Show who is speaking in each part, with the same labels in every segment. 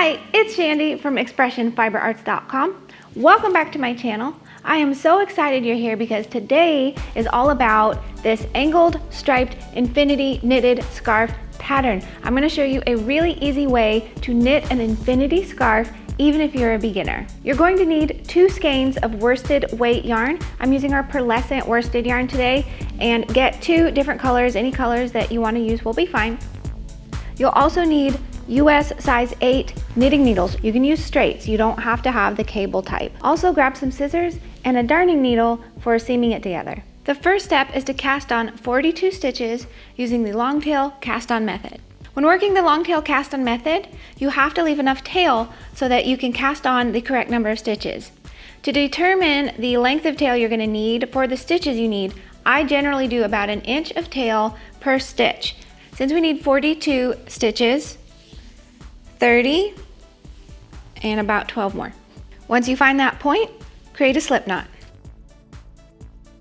Speaker 1: Hi, it's Chandi from ExpressionFiberArts.com. Welcome back to my channel. I am so excited you're here because today is all about this angled striped infinity knitted scarf pattern. I'm going to show you a really easy way to knit an infinity scarf even if you're a beginner. You're going to need 2 skeins of worsted weight yarn. I'm using our pearlescent worsted yarn today, and get 2 different colors. Any colors that you want to use will be fine. You'll also need US size 8 knitting needles. You can use straights, you don't have to have the cable type. Also grab some scissors and a darning needle for seaming it together. The first step is to cast on 42 stitches using the long tail cast on method. When working the long tail cast on method, you have to leave enough tail so that you can cast on the correct number of stitches. To determine the length of tail you're going to need for the stitches you need, I generally do about 1 inch of tail per stitch. Since we need 42 stitches, 30 and about 12 more. Once you find that point, create a slip knot.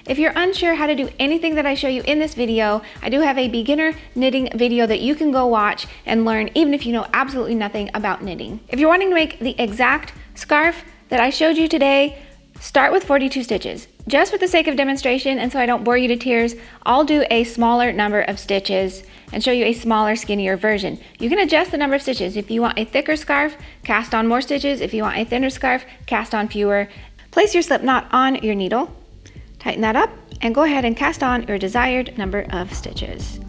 Speaker 1: If you're unsure how to do anything that I show you in this video, I do have a beginner knitting video that you can go watch and learn even if you know absolutely nothing about knitting. If you're wanting to make the exact scarf that I showed you today, start with 42 stitches. Just for the sake of demonstration and so I don't bore you to tears, I'll do a smaller number of stitches and show you a smaller, skinnier version. You can adjust the number of stitches. If you want a thicker scarf, cast on more stitches. If you want a thinner scarf, cast on fewer. Place your slip knot on your needle, tighten that up, and go ahead and cast on your desired number of stitches.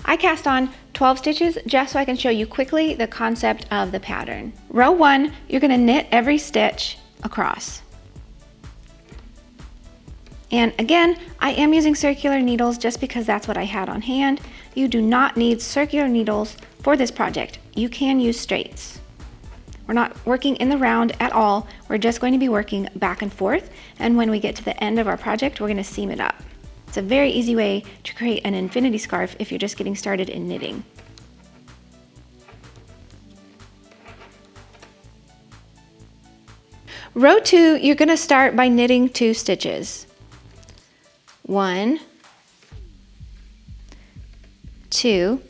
Speaker 1: I cast on 12 stitches just so I can show you quickly the concept of the pattern. Row 1, you're going to knit every stitch across. And again, I am using circular needles just because that's what I had on hand. You do not need circular needles for this project. You can use straights. We're not working in the round at all. We're just going to be working back and forth. And when we get to the end of our project, we're going to seam it up. It's a very easy way to create an infinity scarf if you're just getting started in knitting. Row 2, you're going to start by knitting 2 stitches. 1, 2.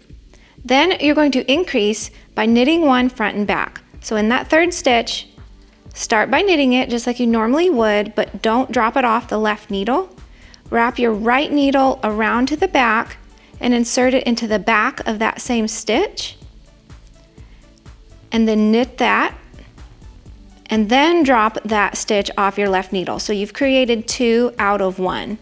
Speaker 1: Then you're going to increase by knitting 1 front and back. So in that 3rd stitch, start by knitting it just like you normally would, but don't drop it off the left needle. Wrap your right needle around to the back and insert it into the back of that same stitch. And then knit that. And then drop that stitch off your left needle. So you've created 2 out of 1.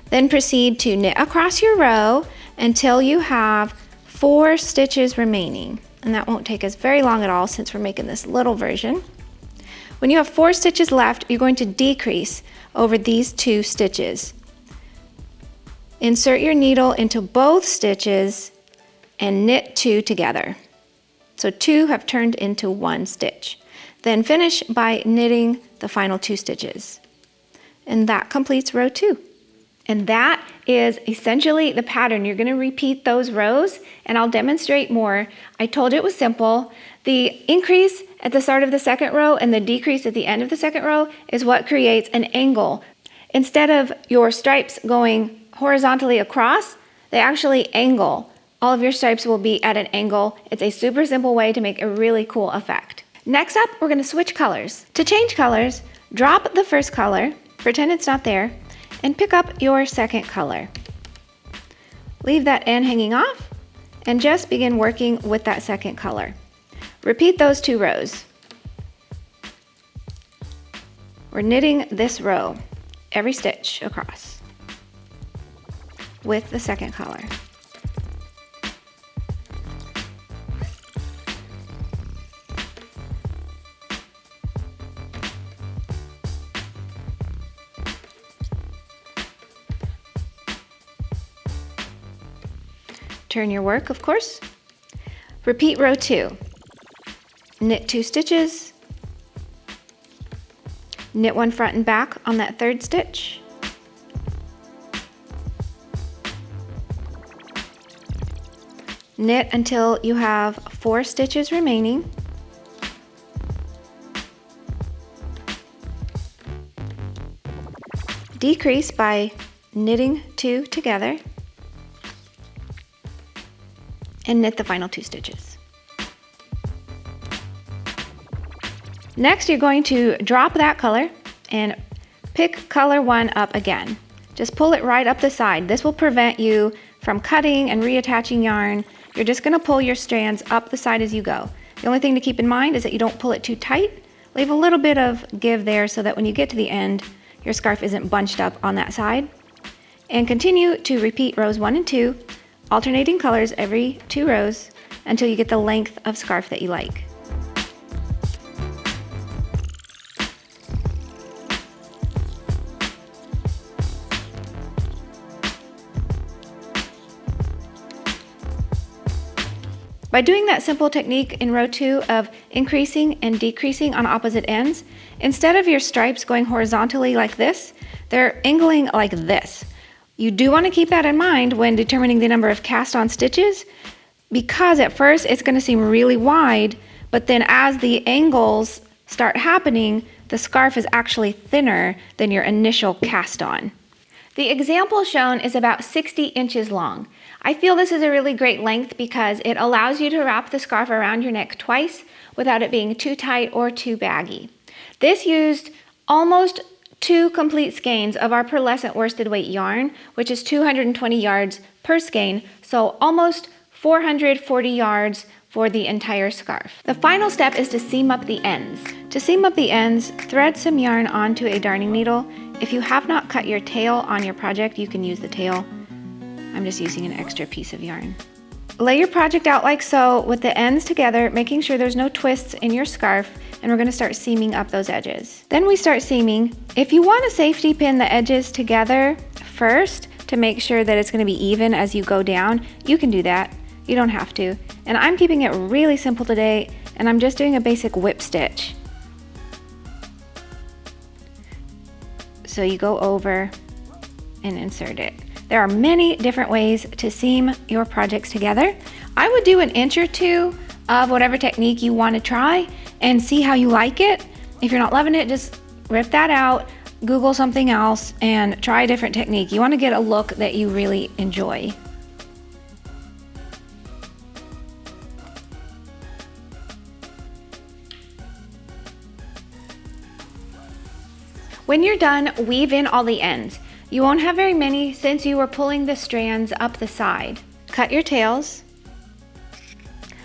Speaker 1: Then proceed to knit across your row until you have 4 stitches remaining. And that won't take us very long at all since we're making this little version. When you have 4 stitches left, you're going to decrease over these 2 stitches. Insert your needle into both stitches and knit 2 together. So 2 have turned into 1 stitch. Then finish by knitting the final 2 stitches. And that completes row 2. And that is essentially the pattern. You're going to repeat those rows and I'll demonstrate more. I told you it was simple. The increase at the start of the 2nd row and the decrease at the end of the 2nd row is what creates an angle. Instead of your stripes going horizontally across, they actually angle. All of your stripes will be at an angle. It's a super simple way to make a really cool effect. Next up, we're going to switch colors. To change colors, drop the first color, pretend it's not there, and pick up your 2nd color. Leave that end hanging off and just begin working with that 2nd color. Repeat those 2 rows. We're knitting this row, every stitch across, with the 2nd color. Turn your work, of course. Repeat row 2. Knit 2 stitches. Knit 1 front and back on that 3rd stitch. Knit until you have 4 stitches remaining. decrease by knitting 2 together, and knit the final 2 stitches. Next, you're going to drop that color and pick color 1 up again. Just pull it right up the side. This will prevent you from cutting and reattaching yarn. You're just going to pull your strands up the side as you go. The only thing to keep in mind is that you don't pull it too tight. Leave a little bit of give there so that when you get to the end, your scarf isn't bunched up on that side. And continue to repeat rows 1 and 2, alternating colors every 2 rows until you get the length of scarf that you like. By doing that simple technique in row 2 of increasing and decreasing on opposite ends, instead of your stripes going horizontally like this, they're angling like this. You do want to keep that in mind when determining the number of cast-on stitches, because at first it's going to seem really wide, but then as the angles start happening, the scarf is actually thinner than your initial cast-on. The example shown is about 60 inches long. I feel this is a really great length because it allows you to wrap the scarf around your neck twice without it being too tight or too baggy. This used almost 2 complete skeins of our pearlescent worsted weight yarn, which is 220 yards per skein, so almost 440 yards for the entire scarf. The final step is to seam up the ends. To seam up the ends, thread some yarn onto a darning needle. If you have not cut your tail on your project, you can use the tail. I'm just using an extra piece of yarn. Lay your project out like so with the ends together, making sure there's no twists in your scarf, and we're going to start seaming up those edges. Then we start seaming. If you want to safety pin the edges together first to make sure that it's going to be even as you go down, you can do that. You don't have to. And I'm keeping it really simple today, and I'm just doing a basic whip stitch. So you go over and insert it. There are many different ways to seam your projects together. I would do an inch or 2 of whatever technique you want to try and see how you like it. If you're not loving it, just rip that out, Google something else, and try a different technique. You want to get a look that you really enjoy. When you're done, weave in all the ends. You won't have very many since you were pulling the strands up the side. Cut your tails.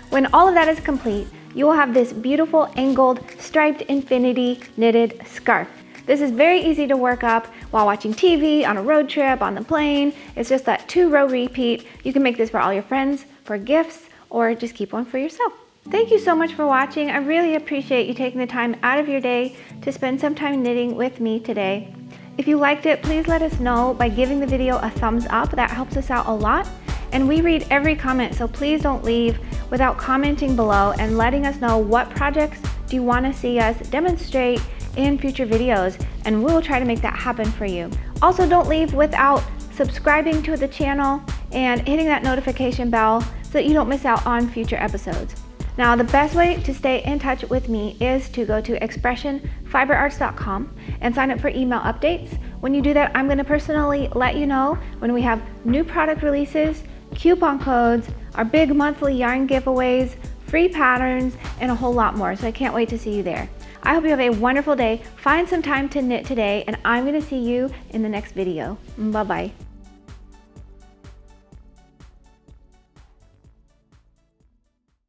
Speaker 1: When all of that is complete, you will have this beautiful angled striped infinity knitted scarf. This is very easy to work up while watching TV, on a road trip, on the plane. It's just that 2-row repeat. You can make this for all your friends, for gifts, or just keep one for yourself. Thank you so much for watching. I really appreciate you taking the time out of your day to spend some time knitting with me today. If you liked it, please let us know by giving the video a thumbs up. That helps us out a lot. And we read every comment, so please don't leave without commenting below and letting us know what projects do you want to see us demonstrate in future videos, and we'll try to make that happen for you. Also, don't leave without subscribing to the channel and hitting that notification bell so that you don't miss out on future episodes. Now, the best way to stay in touch with me is to go to expressionfiberarts.com and sign up for email updates. When you do that, I'm going to personally let you know when we have new product releases, coupon codes, our big monthly yarn giveaways, free patterns, and a whole lot more. So I can't wait to see you there. I hope you have a wonderful day. Find some time to knit today, and I'm going to see you in the next video. Bye-bye.